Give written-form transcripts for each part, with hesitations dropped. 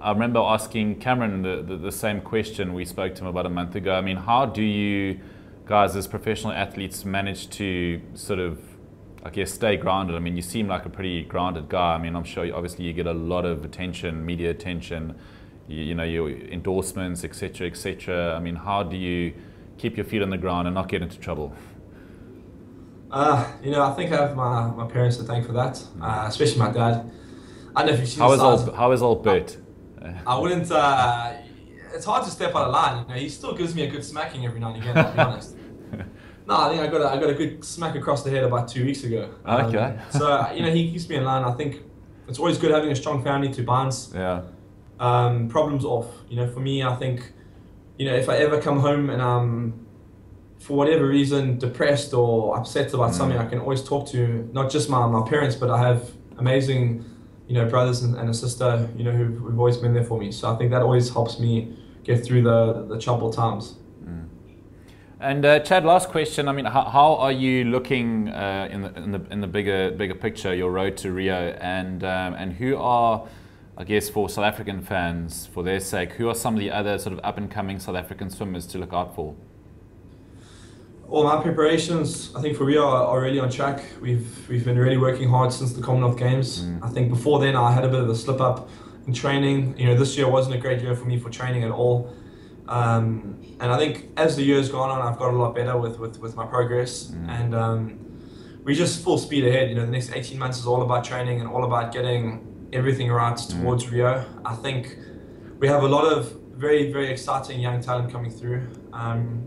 I remember asking Cameron the same question. We spoke to him about a month ago. I mean, how do you guys as professional athletes manage to sort of, I guess, stay grounded? I mean, you seem like a pretty grounded guy. I mean, I'm sure obviously you get a lot of attention, media attention, you know, your endorsements, etc., etc. I mean, how do you keep your feet on the ground and not get into trouble? I think I have my parents to thank for that, especially my dad. I don't know if you've seen the How is size. old I, Bert? I wouldn't. It's hard to step out of line. He still gives me a good smacking every now and again. I'll be honest. No, I think I got a good smack across the head about 2 weeks ago. Okay. He keeps me in line. I think it's always good having a strong family to bounce Yeah. problems off. For me, I think if I ever come home and I'm for whatever reason depressed or upset about something, I can always talk to not just my parents, but I have amazing brothers and a sister who've always been there for me. So I think that always helps me get through the troubled times. And Chad, last question. I mean, how are you looking in the bigger picture, your road to Rio, and who are, I guess, for South African fans, for their sake, who are some of the other sort of up and coming South African swimmers to look out for? Well, my preparations, I think for Rio are really on track. We've been really working hard since the Commonwealth Games. I think before then I had a bit of a slip up in training. This year wasn't a great year for me for training at all. And I think as the year's gone on, I've got a lot better with my progress. And we just full speed ahead. The next 18 months is all about training and all about getting everything right towards Rio. I think we have a lot of very, very exciting young talent coming through.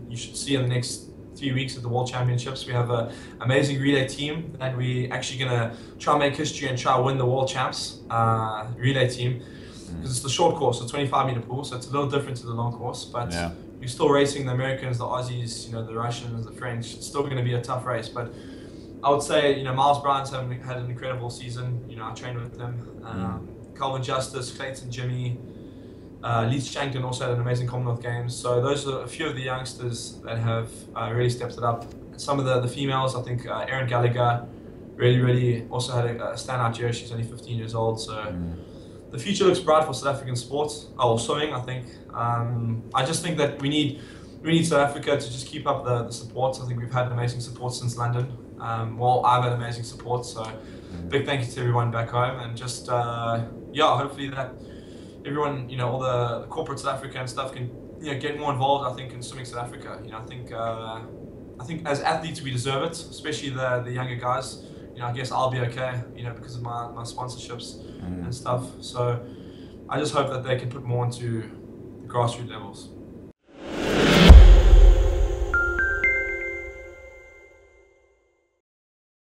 You should see in the next 3 weeks at the World Championships, we have an amazing relay team, and we actually going to try and make history and try and win the World Champs relay team, because it's the short course, the 25-meter pool, so it's a little different to the long course, but we're still racing the Americans, the Aussies, the Russians, the French. It's still going to be a tough race, but I would say, Miles Brown's had an incredible season. I trained with him. Calvin Justice, Clayton Jimmy, Lee Shankton also had an amazing Commonwealth Games. So those are a few of the youngsters that have really stepped it up. Some of the females, I think Erin Gallagher really also had a standout year. She's only 15 years old. So the future looks bright for South African sports, or swimming, I think. I just think that we need South Africa to just keep up the support. I think we've had amazing support since London. I've had amazing support, so big thank you to everyone back home, and just hopefully that everyone, all the corporate South Africa and stuff can get more involved. I think in swimming South Africa. I think as athletes we deserve it, especially the younger guys. I guess I'll be okay, because of my sponsorships and stuff. So I just hope that they can put more into the grassroots levels.